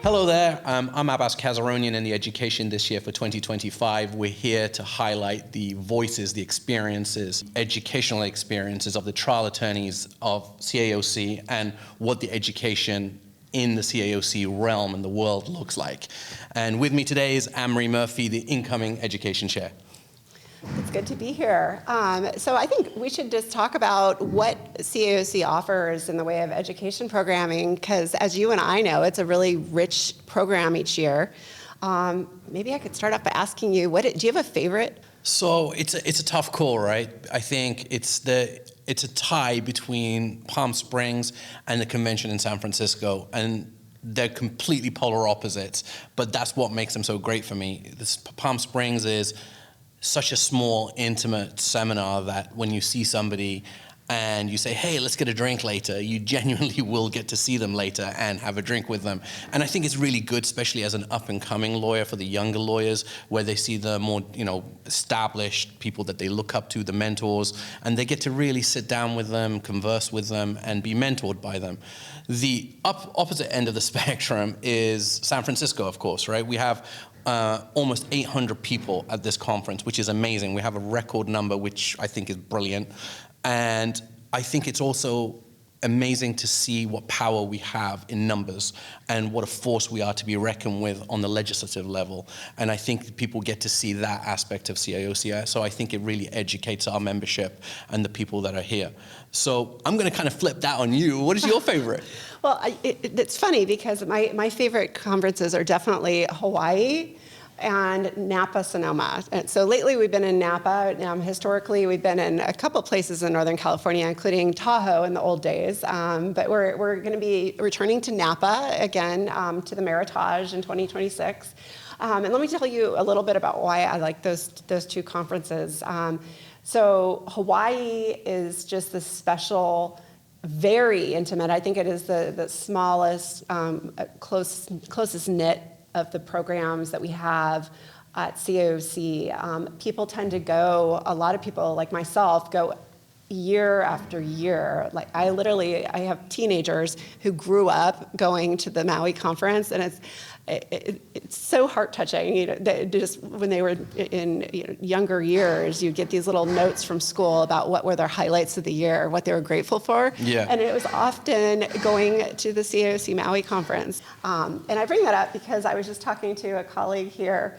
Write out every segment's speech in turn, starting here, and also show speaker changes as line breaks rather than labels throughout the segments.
Hello there, I'm Abbas Kazerounian in the education this year for 2025. We're here to highlight the voices, the experiences, educational experiences of the trial attorneys of CAOC and what the education in the CAOC realm and the world looks like. And with me today is Anne-Marie Murphy, the incoming education chair.
It's good to be here. So I think we should just talk about what CAOC offers in the way of education programming, because as you and I know, it's a really rich program each year. Maybe I could start off by asking you, do you have a favorite?
So it's a tough call, right? I think it's a tie between Palm Springs and the convention in San Francisco, and they're completely polar opposites, but that's what makes them so great for me. Palm Springs is such a small, intimate seminar that when you see somebody and you say, hey, let's get a drink later, you genuinely will get to see them later and have a drink with them. And I think it's really good, especially as an up-and-coming lawyer, for the younger lawyers, where they see the more, established people that they look up to, the mentors, and they get to really sit down with them, converse with them, and be mentored by them. The opposite end of the spectrum is San Francisco, of course, right? We have almost 800 people at this conference, which is amazing. We have a record number, which I think is brilliant. And I think it's also amazing to see what power we have in numbers and what a force we are to be reckoned with on the legislative level. And I think people get to see that aspect of CAOC. So I think it really educates our membership and the people that are here. So I'm going to kind of flip that on you. What is your favorite?
Well, it's funny because my favorite conferences are definitely Hawaii and Napa, Sonoma. And so lately we've been in Napa. Historically, we've been in a couple places in Northern California, including Tahoe in the old days. But we're going to be returning to Napa again, to the Meritage in 2026. And let me tell you a little bit about why I like those two conferences. So Hawaii is just this special, very intimate. I think it is the smallest, closest knit of the programs that we have at CAOC. People tend to go, a lot of people like myself go year after year. Like I have teenagers who grew up going to the Maui conference, and it's so heart-touching. Just when they were in younger years, you get these little notes from school about what were their highlights of the year, what they were grateful for.
Yeah.
And it was often going to the CAOC Maui conference. And I bring that up because I was just talking to a colleague here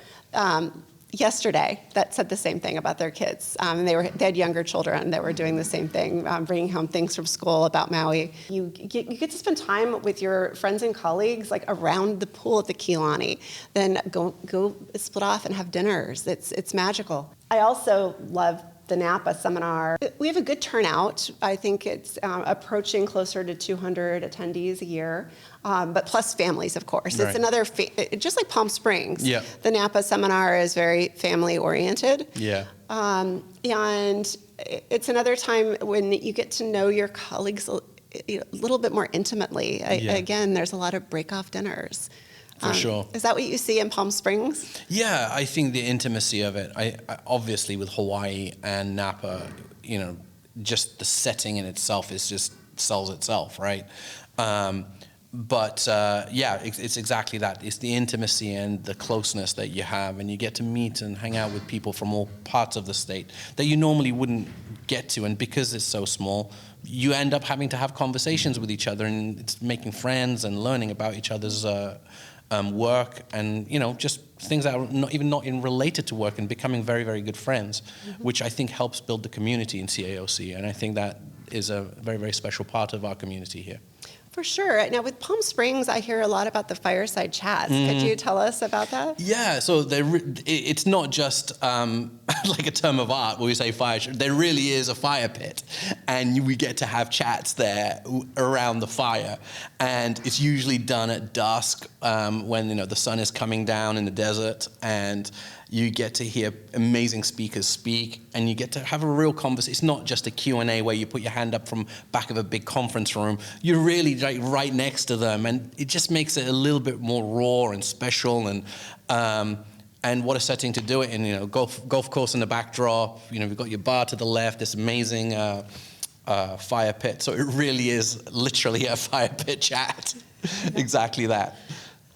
yesterday that said the same thing about their kids. They had younger children that were doing the same thing, bringing home things from school about Maui. You get to spend time with your friends and colleagues like around the pool at the Kilani, then go split off and have dinners. It's magical. I also love the Napa seminar. We have a good turnout. I think it's approaching closer to 200 attendees a year, but plus families, of course.
Right.
It's another, just like Palm Springs.
Yeah.
The Napa seminar is very family-oriented.
Yeah.
And it's another time when you get to know your colleagues a little bit more intimately. Again, there's a lot of break-off dinners.
For sure.
Is that what you see in Palm Springs?
Yeah, I think the intimacy of it, I obviously with Hawaii and Napa, just the setting in itself just sells itself, right? It's exactly that. It's the intimacy and the closeness that you have, and you get to meet and hang out with people from all parts of the state that you normally wouldn't get to, and because it's so small, you end up having to have conversations with each other, and it's making friends and learning about each other's work, and just things that are not even related to work, and becoming very, very good friends, which I think helps build the community in CAOC, and I think that is a very, very special part of our community here.
For sure. Now with Palm Springs, I hear a lot about the fireside chats. Could you tell us about that?
Yeah, so it's not just like a term of art where we say fire. There really is a fire pit, and we get to have chats there around the fire, and it's usually done at dusk when the sun is coming down in the desert, and you get to hear amazing speakers speak, and you get to have a real conversation. It's not just a Q&A where you put your hand up from back of a big conference room. You're really right next to them, and it just makes it a little bit more raw and special, and what a setting to do it in. Golf course in the backdrop. You've got your bar to the left, this amazing fire pit. So it really is literally a fire pit chat. Exactly that.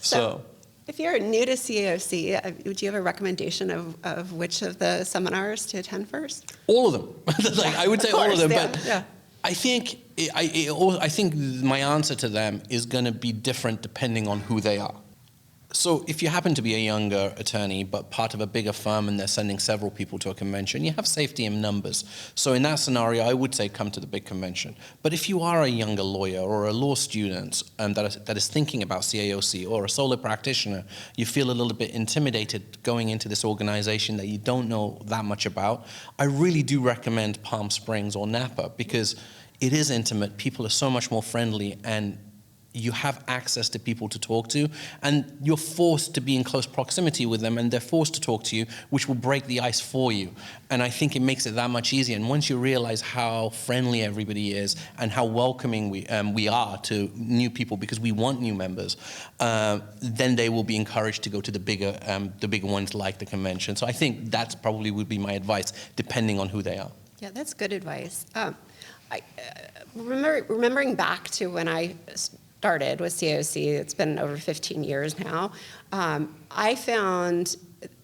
So if you're new to CAOC, would you have a recommendation of which of the seminars to attend first?
All of them. Like, I would say all of them, but
yeah.
I think my answer to them is going to be different depending on who they are. So if you happen to be a younger attorney, but part of a bigger firm and they're sending several people to a convention, you have safety in numbers. So in that scenario, I would say come to the big convention. But if you are a younger lawyer or a law student that is thinking about CAOC, or a solo practitioner, you feel a little bit intimidated going into this organization that you don't know that much about, I really do recommend Palm Springs or Napa, because it is intimate, people are so much more friendly, and you have access to people to talk to, and you're forced to be in close proximity with them, and they're forced to talk to you, which will break the ice for you. And I think it makes it that much easier. And once you realize how friendly everybody is and how welcoming we are to new people, because we want new members, then they will be encouraged to go to the bigger ones like the convention. So I think that's probably would be my advice, depending on who they are.
Yeah, that's good advice. Remembering back to when I started with CAOC, it's been over 15 years now, I found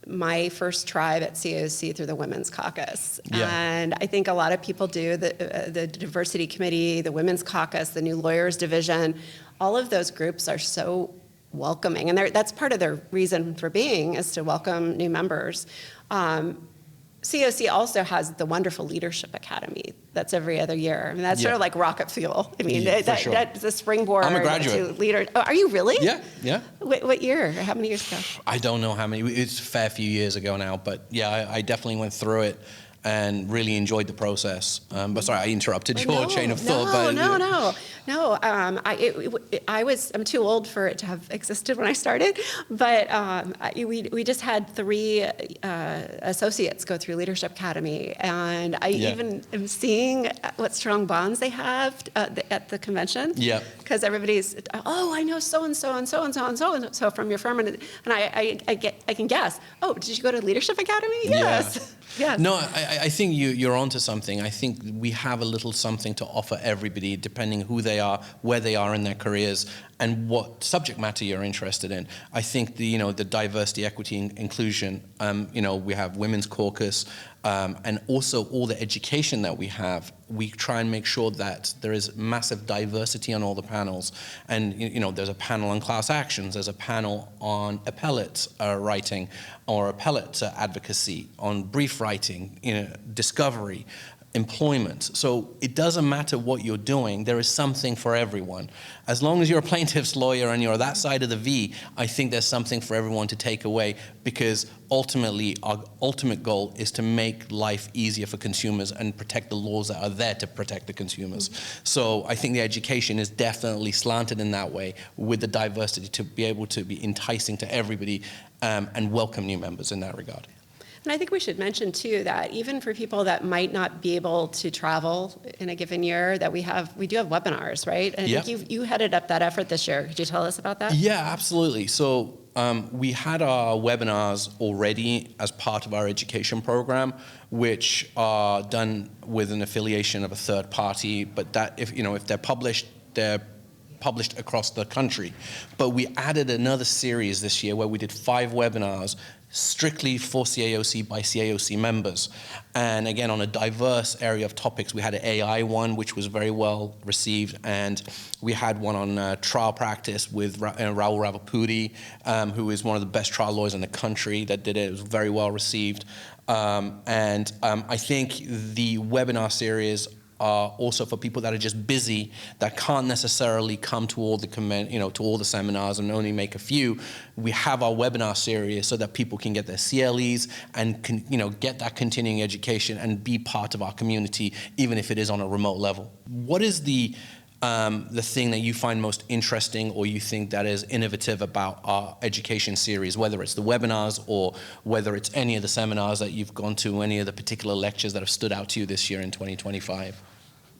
my first tribe at CAOC through the Women's Caucus.
Yeah.
And I think a lot of people do, the Diversity Committee, the Women's Caucus, the New Lawyers Division, all of those groups are so welcoming. And that's part of their reason for being, is to welcome new members. CAOC also has the wonderful Leadership Academy that's every other year. I mean, that's sort of like rocket fuel. I mean,
sure.
that's a springboard.
I'm a graduate.
To leader. Oh, are you really?
Yeah.
What year? How many years ago?
I don't know how many. It's a fair few years ago now, but yeah, I definitely went through it and really enjoyed the process. But sorry, I interrupted your chain of thought.
No. I'm too old for it to have existed when I started, but we just had 3 associates go through Leadership Academy, and I even am seeing what strong bonds they have at the convention. Yeah. Because everybody's, I know so and so and so and so and so and so from your firm, and I can guess. Oh, did you go to Leadership Academy? Yes.
Yeah.
Yes.
No, I think you're onto something. I think we have a little something to offer everybody, depending who they are, where they are in their careers, and what subject matter you're interested in. I think the diversity, equity, and inclusion. We have Women's Caucus, and also all the education that we have. We try and make sure that there is massive diversity on all the panels. And there's a panel on class actions, there's a panel on appellate writing or appellate advocacy, on brief writing, discovery, employment. So it doesn't matter what you're doing, there is something for everyone. As long as you're a plaintiff's lawyer and you're that side of the V, I think there's something for everyone to take away, because ultimately our ultimate goal is to make life easier for consumers and protect the laws that are there to protect the consumers. So I think the education is definitely slanted in that way, with the diversity to be able to be enticing to everybody, and welcome new members in that regard.
And I think we should mention, too, that even for people that might not be able to travel in a given year, that we do have webinars, right? And I think you headed up that effort this year. Could you tell us about that?
Yeah, absolutely. So we had our webinars already as part of our education program, which are done with an affiliation of a third party, but that if they're published across the country. But we added another series this year where we did 5 webinars strictly for CAOC by CAOC members. And again, on a diverse area of topics. We had an AI one, which was very well received, and we had one on trial practice with Rahul Ravapudi, who is one of the best trial lawyers in the country that did it. It was very well received. I think the webinar series are also for people that are just busy, that can't necessarily come to all the to all the seminars and only make a few. We have our webinar series so that people can get their CLEs and can get that continuing education and be part of our community, even if it is on a remote level. What is the thing that you find most interesting, or you think that is innovative about our education series, whether it's the webinars or whether it's any of the seminars that you've gone to, any of the particular lectures that have stood out to you this year in 2025?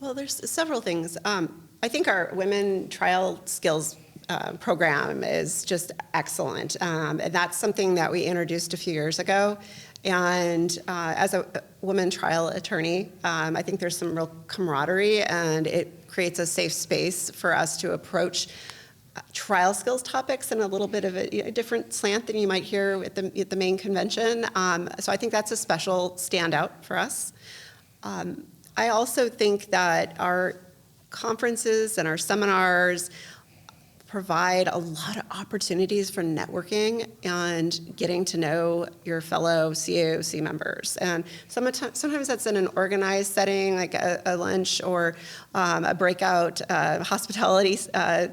Well, there's several things. I think our women trial skills program is just excellent. And that's something that we introduced a few years ago. And as a woman trial attorney, I think there's some real camaraderie, and it creates a safe space for us to approach trial skills topics and a little bit of a different slant than you might hear at the main convention. So I think that's a special standout for us. I also think that our conferences and our seminars provide a lot of opportunities for networking and getting to know your fellow CAOC members. And sometimes that's in an organized setting, like a lunch or a breakout hospitality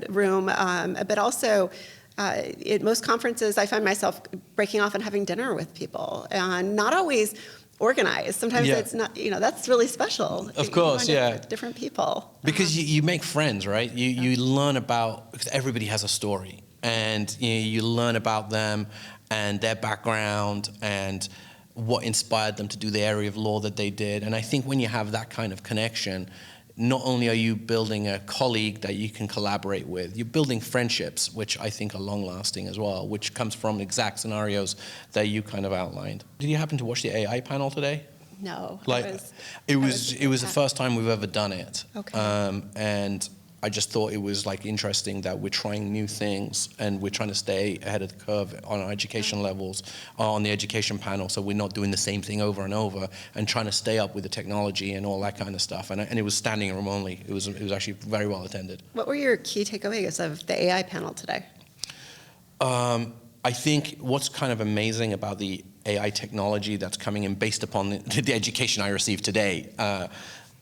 room, but also at most conferences, I find myself breaking off and having dinner with people, and not always organized. Sometimes it's not, that's really special.
Of course, yeah.
Different people.
Because you make friends, right? You learn about, because everybody has a story, and you learn about them and their background and what inspired them to do the area of law that they did. And I think when you have that kind of connection, not only are you building a colleague that you can collaborate with, you're building friendships, which I think are long-lasting as well, which comes from exact scenarios that you kind of outlined. Did you happen to watch the AI panel today?
No.
It was the first time we've ever done it.
Okay.
And I just thought it was interesting that we're trying new things and we're trying to stay ahead of the curve on our education levels, on the education panel, so we're not doing the same thing over and over and trying to stay up with the technology and all that kind of stuff. And it was standing room only. It was actually very well attended.
What were your key takeaways of the AI panel today?
I think what's kind of amazing about the AI technology that's coming in based upon the education I received today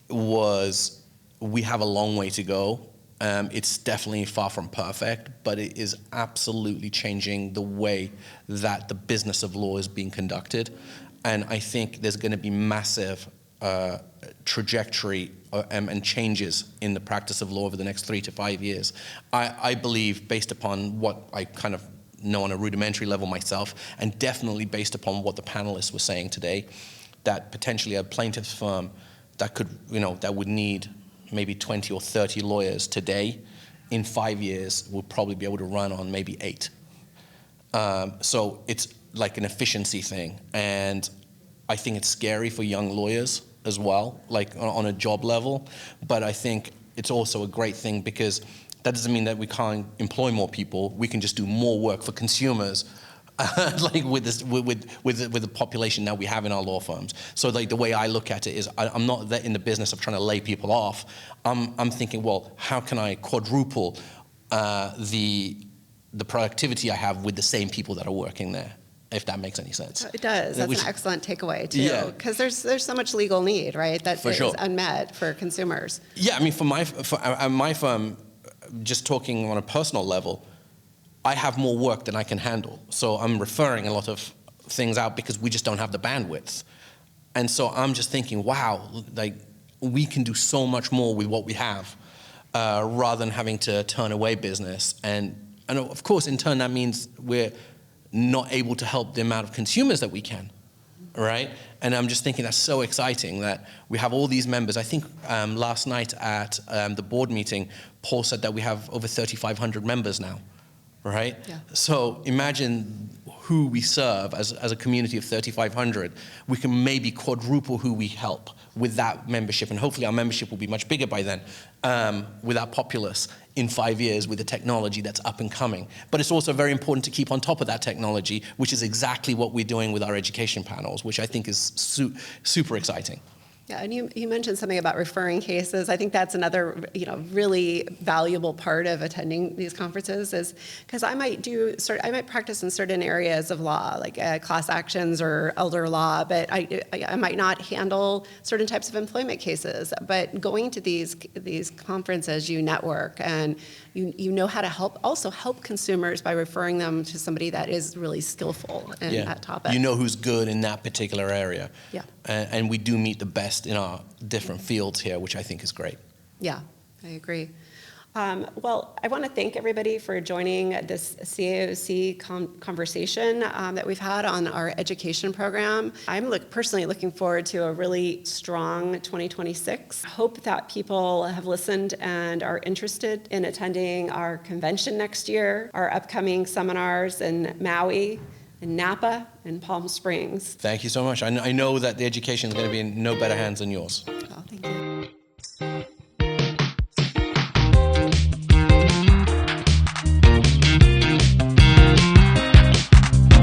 was we have a long way to go. It's definitely far from perfect, but it is absolutely changing the way that the business of law is being conducted. And I think there's going to be massive trajectory and changes in the practice of law over the next 3 to 5 years. I believe, based upon what I kind of know on a rudimentary level myself, and definitely based upon what the panelists were saying today, that potentially a plaintiff's firm that could, that would need maybe 20 or 30 lawyers today, in 5 years, will probably be able to run on maybe 8. So it's like an efficiency thing. And I think it's scary for young lawyers as well, like on a job level. But I think it's also a great thing, because that doesn't mean that we can't employ more people. We can just do more work for consumers, like with the population that we have in our law firms. So like the way I look at it is, I'm not in the business of trying to lay people off. I'm thinking, well, how can I quadruple the productivity I have with the same people that are working there, if that makes any sense.
It does. That's an excellent takeaway too, because there's so much legal need, right, that is unmet for consumers.
Yeah, I mean, for my firm, just talking on a personal level, I have more work than I can handle. So I'm referring a lot of things out because we just don't have the bandwidth. And so I'm just thinking, wow, like we can do so much more with what we have, rather than having to turn away business. And of course, in turn, that means we're not able to help the amount of consumers that we can, right? And I'm just thinking that's so exciting that we have all these members. I think last night at the board meeting, Paul said that we have over 3,500 members now, right? Yeah. So imagine who we serve as a community of 3,500. We can maybe quadruple who we help with that membership, and hopefully our membership will be much bigger by then, with our populace in 5 years with the technology that's up and coming. But it's also very important to keep on top of that technology, which is exactly what we're doing with our education panels, which I think is super exciting.
Yeah, and you mentioned something about referring cases. I think that's another, really valuable part of attending these conferences, is because I might practice in certain areas of law, like class actions or elder law, but I might not handle certain types of employment cases. But going to these conferences, you network, and you know how to help consumers by referring them to somebody that is really skillful in that topic.
You know who's good in that particular area.
Yeah.
And we do meet the best in our different fields here, which I think is great.
Yeah, I agree. Well, I want to thank everybody for joining this CAOC conversation that we've had on our education program. I'm personally looking forward to a really strong 2026. Hope that people have listened and are interested in attending our convention next year, our upcoming seminars in Maui, in Napa, and Palm Springs.
Thank you so much. I know that the education is going to be in no better hands than yours.
Oh, thank you.